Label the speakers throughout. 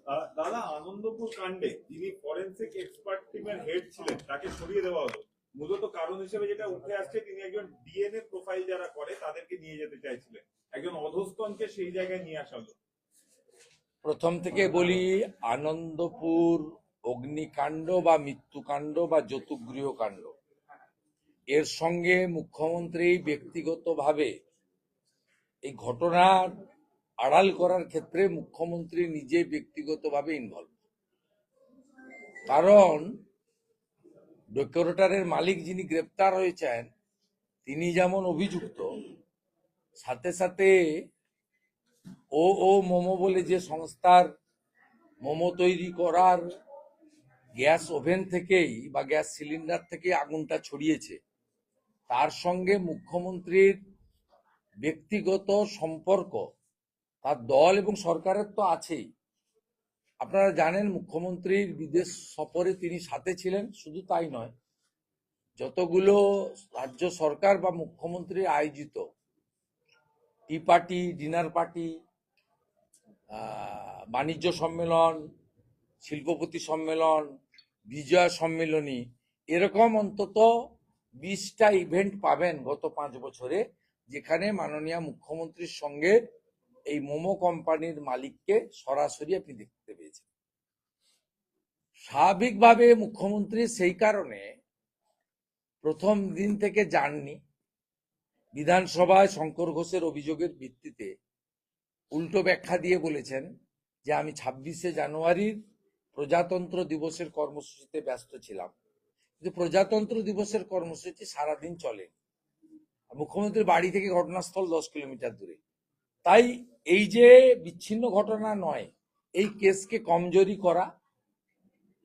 Speaker 1: দাদা, আনন্দপুর কাণ্ডে যিনি ফরেন্সিক এক্সপার্ট টিমের হেড ছিলেন তাকে সরিয়ে দেওয়া হলো। মূলত কারণ হিসেবে যেটা উঠে আসছে, তিনি একজন ডিএনএ প্রোফাইল যারা করে তাদেরকে নিয়ে যেতে চাইছিলেন। একজন অধস্তনকে সেই জায়গায় নিয়ে আসা হলো।
Speaker 2: প্রথম থেকে বলি, আনন্দপুর অগ্নিকাণ্ড বা মৃত্যুকাণ্ড বা যৌতুকগৃহ কাণ্ড, এর সঙ্গে মুখ্যমন্ত্রী ব্যক্তিগতভাবে এই ঘটনার আড়াল করার ক্ষেত্রে মুখ্যমন্ত্রী নিজে ব্যক্তিগতভাবে ইনভলভ। কারণ ডেকোরেটরের মালিক যিনি গ্রেপ্তার হয়েছেন তিনি যেমন অভিযুক্ত, সাথে সাথে ও মোমো বলে যে সংস্থার মোমো তৈরি করার গ্যাস ওভেন থেকেই বা গ্যাস সিলিন্ডার থেকে আগুনটা ছড়িয়েছে, তার সঙ্গে মুখ্যমন্ত্রীর ব্যক্তিগত সম্পর্ক, তার দল এবং সরকারের তো আছেই। আপনারা জানেন মুখ্যমন্ত্রীর বিদেশ সফরে তিনি সাথে ছিলেন। শুধু তাই নয়, যতগুলো রাজ্য সরকার বা মুখ্যমন্ত্রী আয়োজিত টি পার্টি, ডিনার পার্টি, বাণিজ্য সম্মেলন, শিল্পপতি সম্মেলন, বিজয়া সম্মেলনী, এরকম অন্তত 20টা ইভেন্ট পাবেন গত 5 বছরে, যেখানে মাননীয় মুখ্যমন্ত্রীর সঙ্গে এই মোমো কোম্পানির মালিককে সরাসরি আপনি দেখতে পেয়েছেন। স্বাভাবিকভাবে মুখ্যমন্ত্রী সেই কারণে প্রথম দিন থেকে যাননি। বিধানসভায় শঙ্কর ঘোষের অভিযোগের ভিত্তিতে উল্টো ব্যাখ্যা দিয়ে বলেছেন যে আমি 26শে জানুয়ারির প্রজাতন্ত্র দিবসের কর্মসূচিতে ব্যস্ত ছিলাম। কিন্তু প্রজাতন্ত্র দিবসের কর্মসূচি সারাদিন চলে। মুখ্যমন্ত্রীর বাড়ি থেকে ঘটনাস্থল 10 কিলোমিটার দূরে। তাই এই যে বিচ্ছিন্ন ঘটনা নয়, এই কেসকে কমজোরি করা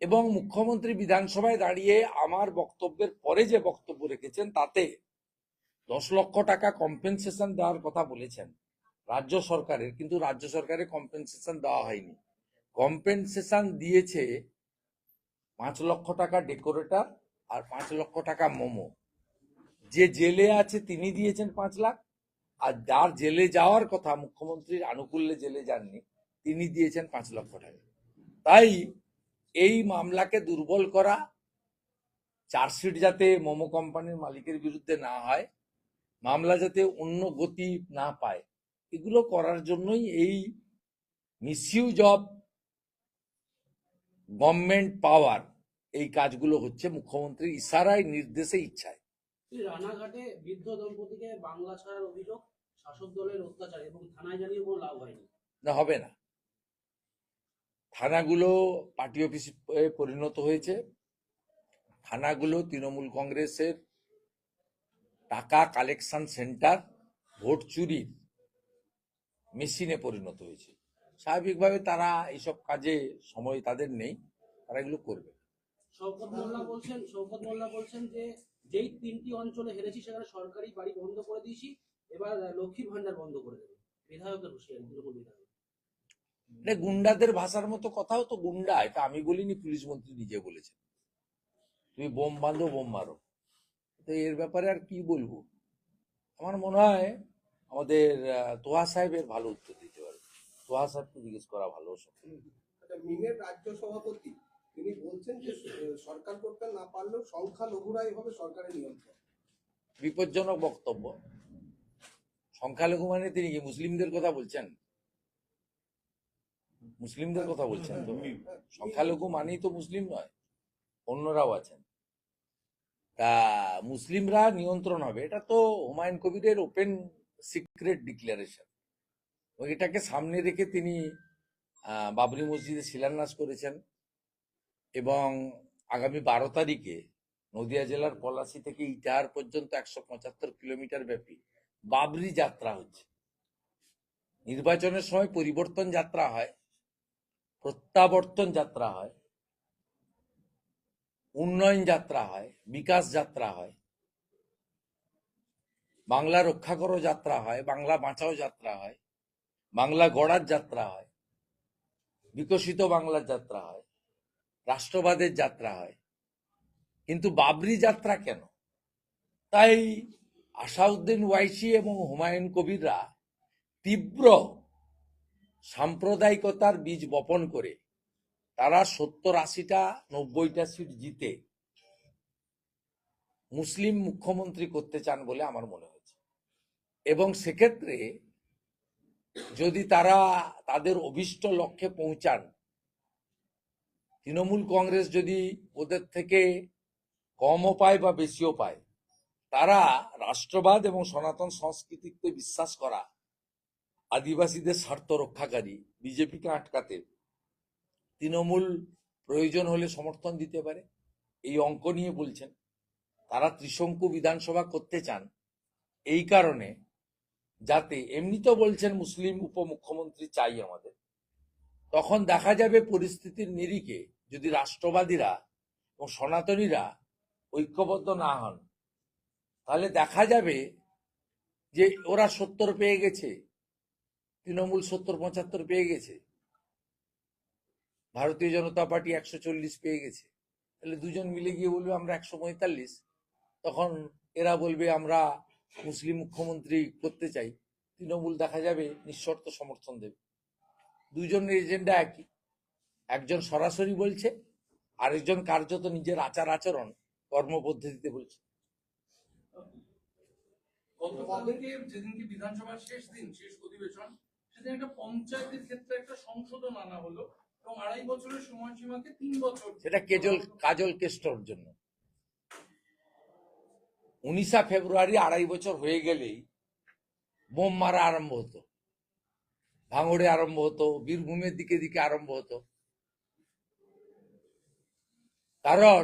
Speaker 2: এবং মুখ্যমন্ত্রী বিধানসভায় দাঁড়িয়ে আমার বক্তব্যের পরে যে বক্তব্য রেখেছেন তাতে 10 লক্ষ টাকা কম্পেনসেশন দেওয়ার কথা বলেছেন রাজ্য সরকারের, কিন্তু রাজ্য সরকারের কম্পেনসেশন দেওয়া হয়নি। কম্পেনসেশন দিয়েছে 5 লক্ষ টাকা ডেকোরেটর আর 5 লক্ষ টাকা মোমো। যে জেলে আছে তিনি দিয়েছেন 5 লাখ, আর যার জেলে যাওয়ার কথা, মুখ্যমন্ত্রীর আনুকূল্যে জেলে যাননি, তিনি দিয়েছেন 5 লক্ষ টাকা। তাই এই মামলাকে দুর্বল করা, চার্জশিট যাতে মোমো কোম্পানির মালিকের বিরুদ্ধে না হয়, মামলা যাতে অন্য গতি না পায়, এগুলো করার জন্যই এই মিসইউজ অফ গভর্নমেন্ট পাওয়ার এই কাজগুলো হচ্ছে মুখ্যমন্ত্রীর ইশারায়, নির্দেশে, ইচ্ছায়।
Speaker 3: রানাঘাটে বৃদ্ধ দম্পতিকে বাংলা ছাড়ার অভিযোগ, শাসক দলের অত্যাচার এবং থানায় জানিয়ে কোনো লাভ হয়নি।
Speaker 2: না, হবে না। থানাগুলো পার্টি অফিসে পরিণত হয়েছে। থানাগুলো তৃণমূল কংগ্রেসের টাকা কালেকশন সেন্টার, ভোট চুরির মেশিনে পরিণত হয়েছে। স্বাভাবিকভাবে তারা এইসব কাজে সময় তাদের নেই, তারা এগুলো করবে।
Speaker 3: শওকত মোল্লা বলছেন যে যেই 3টি অঞ্চলে হেরেছি সেখানে সরকারি বাড়ি বন্ধ করে দিয়েছি, এবার লক্ষ্মীর ভান্ডার বন্ধ করে দেবে। বিধায়কের হুঁশিয়ারি, তৃণমূল বিধায়ক।
Speaker 2: এটা গুন্ডাদের ভাষার মতো কথাও তো। গুন্ডা এটা আমি বলিনি, পুলিশ মন্ত্রী নিজে বলেছেন। তুমি বোম বাঁধো, বোম মারো। তো এর ব্যাপারে আর কি বলবো? আমার মনে হয় আমাদের তোহা সাহেবের ভালো উত্তর দিতে পারবে। তোহা সাহেবকে জিজ্ঞেস করা ভালো।
Speaker 4: মিমের রাজ্য সভাপতি তিনি বলছেন যে সরকার করতে না পারলেও সংখ্যালঘুরাই হবে সরকারের নিয়ন্ত্রণ।
Speaker 2: বিপজ্জনক বক্তব্য। সংখ্যালঘু মানে তিনি কি মুসলিমদের কথা বলছেন? মুসলিমদের কথা বলছেন তো? সংখ্যালঘু মানেই তো মুসলিম নয়, অন্যরাও আছেন। তা মুসলিমরা নিয়ন্ত্রণ হবে, এটা তো হুমায়ুন কবিরের ওপেন সিক্রেট ডিক্লারেশন। এটাকে সামনে রেখে তিনি বাবরি মসজিদে শিলান্যাস করেছেন এবং আগামী 12 তারিখে নদিয়া জেলার পলাশী থেকে ইটাহার পর্যন্ত 175 কিলোমিটার ব্যাপী বাবরি যাত্রা হচ্ছে। নির্বাচনের সময় পরিবর্তন যাত্রা হয়, প্রত্যাবর্তন যাত্রা হয়, উন্নয়ন যাত্রা হয়, বিকাশ যাত্রা হয়, বাংলা রক্ষা করো যাত্রা হয়, বাংলা বাঁচাও যাত্রা হয়, বাংলা গড়ার যাত্রা হয়, বিকশিত বাংলার যাত্রা হয়, রাষ্ট্রবাদের যাত্রা হয়। কিন্তু বাবরি যাত্রা কেন? তাই আসাউদ্দিন ওয়াইসি এবং হুমায়ুন কবিররা তীব্র সাম্প্রদায়িকতার বীজ বপন করে তারা 70-80টা 90টা সিট জিতে মুসলিম মুখ্যমন্ত্রী করতে চান বলে আমার মনে হয়েছে। এবং সেক্ষেত্রে যদি তারা তাদের অভীষ্ট লক্ষ্যে পৌঁছান, তৃণমূল কংগ্রেস যদি ওদের থেকে কমও পায় বা বেশিও পায়, তারা রাষ্ট্রবাদ এবং সনাতন সংস্কৃতিতে বিশ্বাস করা আদিবাসীদের স্বার্থ রক্ষাকারী বিজেপিকে আটকাতে তৃণমূল প্রয়োজন হলে সমর্থন দিতে পারে। এই অঙ্ক নিয়ে বলছেন তারা ত্রিশঙ্কু বিধানসভা করতে চান এই কারণে, যাতে এমনি তো বলছেন মুসলিম উপমুখ্যমন্ত্রী চাই আমাদের, তখন দেখা যাবে পরিস্থিতির নিরিখে যদি রাষ্ট্রবাদীরা এবং সনাতনীরা ঐক্যবদ্ধ না হন, তাহলে দেখা যাবে যে ওরা 70 পেয়ে গেছে, তৃণমূল 70-75 পেয়ে গেছে, ভারতীয় জনতা পার্টি 140 পেয়ে গেছে, তাহলে দুজন মিলে গিয়ে বলবে আমরা 145, তখন এরা বলবে আমরা মুসলিম মুখ্যমন্ত্রী করতে চাই, তৃণমূল দেখা যাবে নিঃশর্ত সমর্থন দেবে। দুজনের এজেন্ডা একই, একজন সরাসরি বলছে, আরেকজন কার্যত নিজের আচার আচরণ কর্মপদ্ধতিতে বলছে।
Speaker 5: গতকালকে যেদিনকে বিধানসভার শেষ দিন, শেষ অধিবেশন, সেদিন একটা পঞ্চায়েতের ক্ষেত্রে একটা সংশোধন আনা হলো এবং 2.5 বছরের সময়সীমাকে 3 বছর।
Speaker 2: সেটা কাজল কেষ্টর জন্য 19 ফেব্রুয়ারি 2.5 বছর হয়ে গেলেই বোম মারা আরম্ভ হতো, ভাঙড়ে আরম্ভ হতো, বীরভূমের দিকে দিকে আরম্ভ হতো। কারণ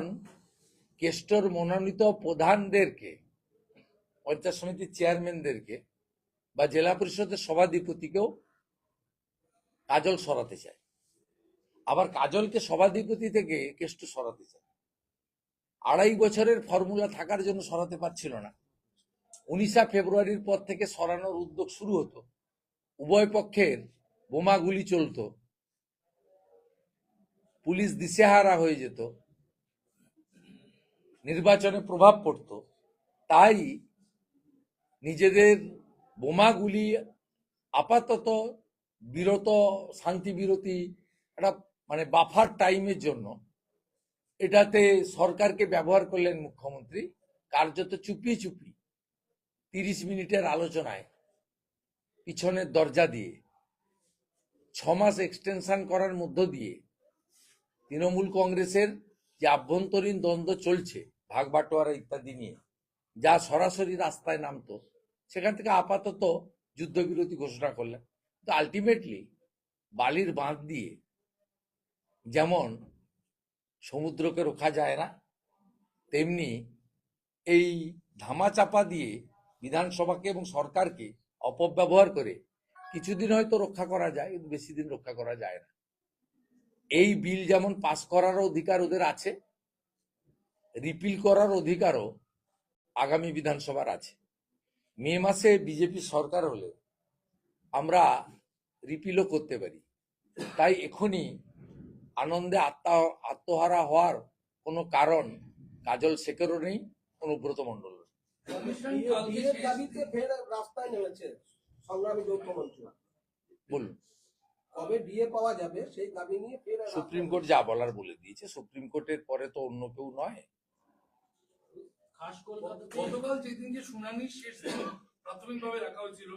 Speaker 2: কেষ্টর মনোনীত প্রধানদেরকে, পঞ্চায়েত সমিতির চেয়ারম্যানদেরকে বা জেলা পরিষদের সভাধিপতিকেও কাজল সরাতে চায়, আবার কাজলকে সভাধিপতি থেকে কেষ্ট সরাতে চায়। 2.5 বছরের ফর্মুলা থাকার জন্য সরাতে পারছিল না। 19 ফেব্রুয়ারির পর থেকে সরানোর উদ্যোগ শুরু হতো, উভয় পক্ষের বোমাগুলি চলতো, পুলিশ দিশেহারা হয়ে যেত, নির্বাচনে প্রভাব পড়তো। তাই নিজেদের বোমাগুলি আপাতত বিরত, শান্তি বিরতি, একটা মানে বাফার টাইমের জন্য এটাতে সরকারকে ব্যবহার করলেন মুখ্যমন্ত্রী, কার্যত চুপি চুপি 30 মিনিটের আলোচনায় পিছনের দরজা দিয়ে 6 মাস এক্সটেনশন করার মধ্য দিয়ে তৃণমূল কংগ্রেসের যে আভ্যন্তরীণ দ্বন্দ্ব চলছে ভাগ বাটোয়ারা ইত্যাদি নিয়ে, যা সরাসরি রাস্তায় নামতো, সেখান থেকে আপাতত যুদ্ধবিরতি ঘোষণা করলেন। তো আলটিমেটলি বালির বাঁধ দিয়ে যেমন সমুদ্রকে রোখা যায় না, তেমনি এই ধামাচাপা দিয়ে বিধানসভাকে এবং সরকারকে অপব্যবহার করে কিছুদিন হয়তো রক্ষা করা যায়, কিন্তু বেশি দিন রক্ষা করা যায় না। এই বিল যেমন পাস করার অধিকার ওদের আছে, রিপিল করার অধিকারও আগামী বিধানসভার আছে। মে মাসে বিজেপি সরকার হলে আমরা রিপিলও করতে পারি। তাই এখনই আনন্দে আত্মহারা হওয়ার কোনো কারণ কাজল শেখেরও নেই, অনুব্রত মণ্ডল।
Speaker 4: বিয়ের দাবিতে ফের রাস্তায় নেমেছে সংগ্রামী যৌথ মঞ্চ।
Speaker 2: বলুন,
Speaker 4: কবে বিয়ে পাওয়া যাবে সেই দাবি নিয়ে ফের
Speaker 2: সুপ্রিম কোর্ট যা বলার বলে দিয়েছে, সুপ্রিম কোর্টের পরে তো অন্য কেউ নয়।
Speaker 3: খাস কলকাতাতে
Speaker 5: গতকাল যেদিনকে শুনানির শেষ দিন প্রাথমিকভাবে রাখা হয়েছিল,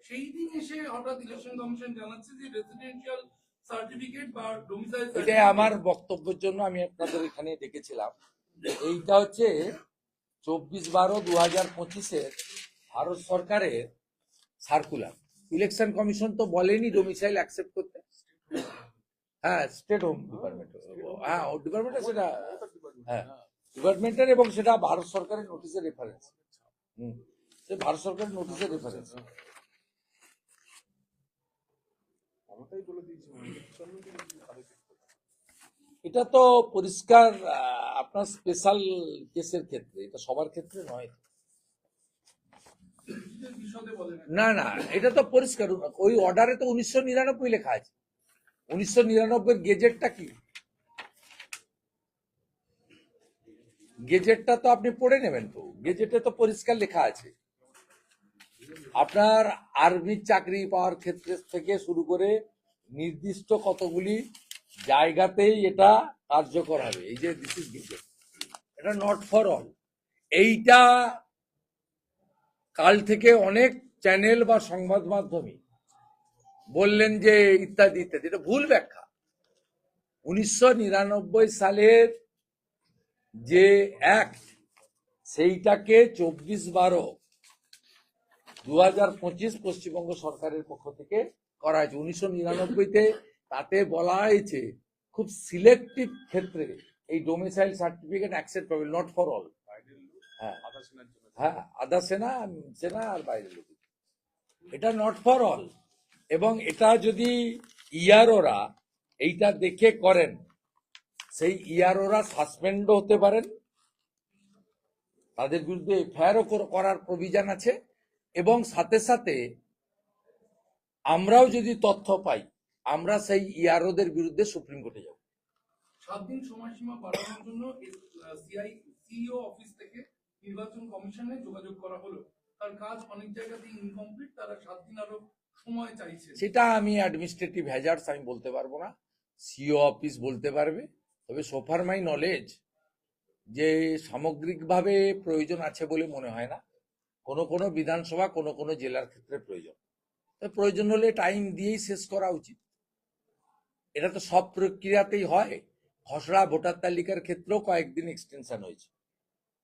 Speaker 5: সেই দিন এসে হঠাৎ ইলেকশন কমিশন জানাচ্ছে যে রেসিডেন্সিয়াল সার্টিফিকেট বা ডোমিসাইল
Speaker 2: এটাই আমার বক্তব্যের জন্য আমি আপনাদের এখানে ডেকেছিলাম। এইটা হচ্ছে 24/12/2025 ভারত সরকারের সার্কুলার। ইলেকশন কমিশন তো বলেনি ডোমিসাইল অ্যাকসেপ্ট করতে, হ্যাঁ স্টেট হোম ডিপার্টমেন্ট, হ্যাঁ ডিপার্টমেন্টের সেটা, হ্যাঁ ডিপার্টমেন্টের, এবং সেটা ভারত সরকারের নোটিশের রেফারেন্স, সে ভারত সরকারের নোটিশের রেফারেন্স। এটা তো পরিষ্কার আপনার স্পেশাল কেসের ক্ষেত্রে, এটা সবার ক্ষেত্রে নয়।
Speaker 5: বিশদে বলেন।
Speaker 2: না না, এটা তো পরিষ্কার, ওই অর্ডারে তো 1999 লেখা আছে। 1999 গেজেটটা কি, গেজেটটা তো আপনি পড়ে নেবেন, তো গেজেটে তো পরিষ্কার লেখা আছে আপনার আর্মির চাকরি পাওয়ার ক্ষেত্রে থেকে শুরু করে নির্দিষ্ট কতগুলি জায়গাতেই এটা কার্যকর হবে। এই যে দিস ইজ গেজেট, এটা নট ফর অল। এইটা কাল থেকে অনেক চ্যানেল বা সংবাদ মাধ্যমে বললেন যে ইত্যাদি ইত্যাদি, এটা ভুল ব্যাখ্যা। 1999 সালের যে অ্যাক্ট, সেইটাকে 24/12/2025 পশ্চিমবঙ্গ সরকারের পক্ষ থেকে করা হয়েছে। 1999-তে তাতে বলা হয়েছে খুব সিলেক্টিভ ক্ষেত্রে এই domicile certificate acceptable, not for all. হ্যাঁ হ্যাঁ, আধা সেনা সেনা আর বাইরের লোক, এটা নট ফর অল। এবং এটা যদি ইয়ারোরা এইটা দেখে করেন, সেই ইয়ারোরা সাসপেন্ডও হতে পারেন, তাদের বিরুদ্ধে এফআইআরও করার প্রভিশন আছে। এবং সাথে সাথে আমরাও যদি তথ্য পাই, আমরা সেই ইয়ারোদের বিরুদ্ধে সুপ্রিম কোর্টে যাব।
Speaker 5: 7 দিন সময়সীমা বাড়ানোর জন্য সিইও অফিস থেকে নির্বাচন কমিশনে যোগাযোগ করা হলো। তার কাজ অনেক জায়গাতেই ইনকমপ্লিট, তারা 7 দিন আরো সময় চাইছে।
Speaker 2: সেটা আমি অ্যাডমিনিস্ট্রেটিভ হ্যাজার্ডস আমি বলতে পারবো না, সিও অফিস বলতে পারবে। তবে সোফার মাই নলেজ যে সামগ্রিকভাবে প্রয়োজন আছে বলে মনে হয় না। কোনো কোনো বিধানসভা, কোনো কোনো জেলার ক্ষেত্রে প্রয়োজন, প্রয়োজন হলে টাইম দিয়েই শেষ করা উচিত। এটা তো সব প্রক্রিয়াতেই হয়। খসড়া ভোটার তালিকার ক্ষেত্রেও কয়েকদিন এক্সটেনশন হয়েছে,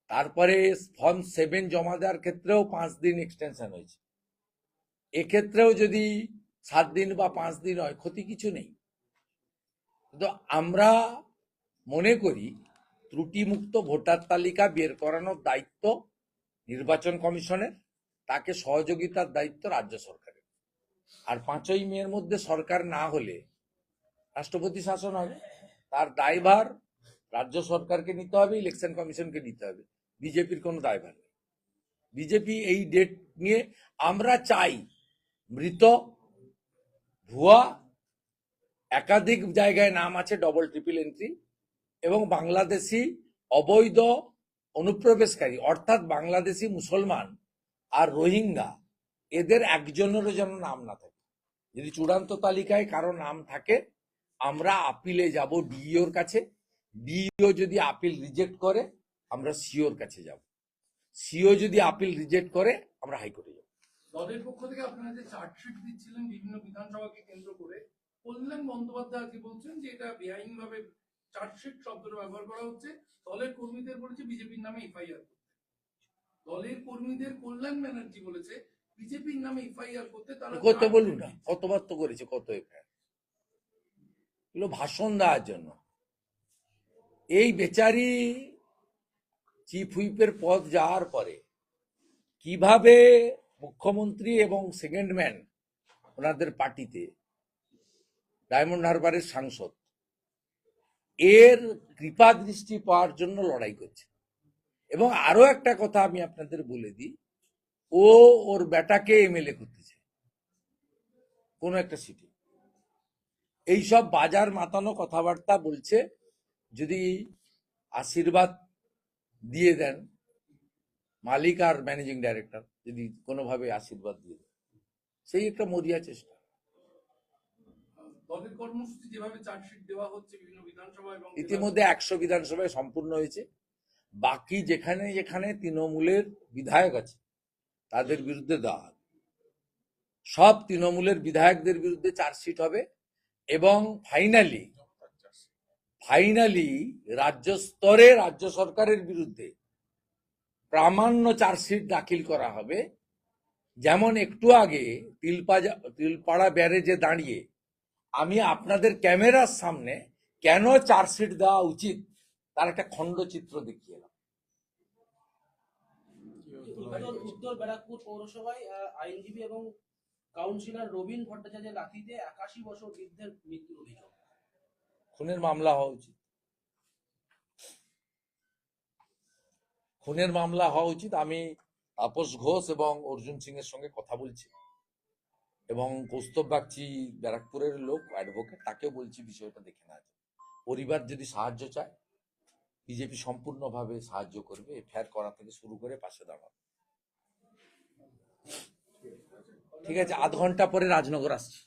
Speaker 2: তারপরে ফর্ম 7 জমা দেওয়ার ক্ষেত্রেও 5 দিন এক্সটেনশন হয়েছে। এক্ষেত্রেও যদি 7 দিন বা 5 দিন হয়, ক্ষতি কিছু নেই। কিন্তু আমরা মনে করি ত্রুটিমুক্ত ভোটার তালিকা বের করানোর দায়িত্ব নির্বাচন কমিশনের, তাকে সহযোগিতার দায়িত্ব রাজ্য সরকারের। আর 5ই মের মধ্যে সরকার না হলে রাষ্ট্রপতি শাসন হবে, তার দায়ভার রাজ্য সরকারকে নিতে হবে, ইলেকশন কমিশনকে নিতে হবে। বিজেপির কোনো দায়ভার নেই। বিজেপি এই ডেট নিয়ে, আমরা চাই মৃত, ভুয়া, একাধিক জায়গায় নাম আছে ডবল ট্রিপল এন্ট্রি, এবং বাংলাদেশি অবৈধ অনুপ্রবেশকারী অর্থাৎ বাংলাদেশি মুসলমান আর রোহিঙ্গা, এদের একজনেরও যেন নাম না থাকে। যদি চূড়ান্ত তালিকায় কারো নাম থাকে, আমরা আপিলে যাব ডিইওর কাছে। ডিইও যদি আপিল রিজেক্ট করে, আমরা সিওর কাছে যাব। সিও যদি আপিল রিজেক্ট করে, আমরা হাইকোর্টে যাব।
Speaker 5: দলের পক্ষ থেকে আপনারা যে চার্জশিট দিচ্ছিলেন বিভিন্ন বিধানসভাকে কেন্দ্র করে, কল্যাণ বন্দ্যোপাধ্যায় আজকে বলছেন যে এটা বেআইনভাবে চার্জশিট শব্দটা ব্যবহার করা হচ্ছে। দলের কর্মীদের বলেছে বিজেপির নামে এফআইআর করতে। দলের কর্মীদের কল্যাণ ব্যানার্জি বলেছে বিজেপির নামে এফআইআর করতে। তারা
Speaker 2: করতে বলুন না, কতবার তো করেছে, কত এফআইআর, এগুলো ভাষণ দেওয়ার জন্য। এই বেচারি চিফ হুইপের পদ যাওয়ার পরে কিভাবে মুখ্যমন্ত্রী এবং সেকেন্ড ম্যান ওনাদের পার্টিতে, ডায়মন্ড হারবারের সাংসদ, এর কৃপা দৃষ্টি পাওয়ার জন্য লড়াই করছে। এবং আরো একটা কথা আমি আপনাদের বলে দিই, ও ওর বেটাকে এমএলএ করতেছে কোন একটা সিটি। এইসব বাজার মাতানো কথাবার্তা বলছে। যদি আশীর্বাদ দিয়ে দেন মালিক আর ম্যানেজিং ডাইরেক্টর, যদি কোনোভাবে আশীর্বাদ দিয়ে দেন, সেই একটা মরিয়া চেষ্টা।
Speaker 5: দলের কর্মসূচি যেভাবে চার্জশিট দেওয়া হচ্ছে বিভিন্ন বিধানসভা এবং
Speaker 2: ইতিমধ্যে 100 বিধানসভায় সম্পূর্ণ হয়েছে। বাকি যেখানে যেখানে তৃণমূলের বিধায়ক আছে তাদের বিরুদ্ধে দেওয়া হবে। সব তৃণমূলের বিধায়কদের বিরুদ্ধে চার্জশিট হবে। এবং ফাইনালি রাজ্য স্তরে রাজ্য সরকারের বিরুদ্ধে প্রামাণ্য চার্জশিট দাখিল করা হবে। যেমন একটু আগে তিলপাড়া ব্যারেজে দাঁড়িয়ে আমি আপনাদের ক্যামেরার সামনে কেন চার্জশিট দেওয়া উচিত তার একটা খণ্ডচিত্র দেখিয়ে এলাম।
Speaker 3: উত্তর ব্যারাকপুর পৌরসভায় আইনজীবী এবং কাউন্সিলর রবীন ভট্টাচার্যের লাঠিতে 81 বছর বৃদ্ধের মৃত্যুর অভিযোগ।
Speaker 2: খুনের মামলা হওয়া উচিত, খুনের মামলা হওয়া উচিত। আমি তাপস ঘোষ এবং অর্জুন সিং এর সঙ্গে কথা বলছি, এবং কৌস্তব বাগচি ব্যারাকপুরের লোক, অ্যাডভোকেট, তাকেও বলছি বিষয়টা দেখে না। পরিবার যদি সাহায্য চায়, বিজেপি সম্পূর্ণভাবে সাহায্য করবে, এফআইআর করা থেকে শুরু করে পাশে দাঁড়াবে। ঠিক আছে, আধ ঘন্টা পরে রাজনগর আসছি।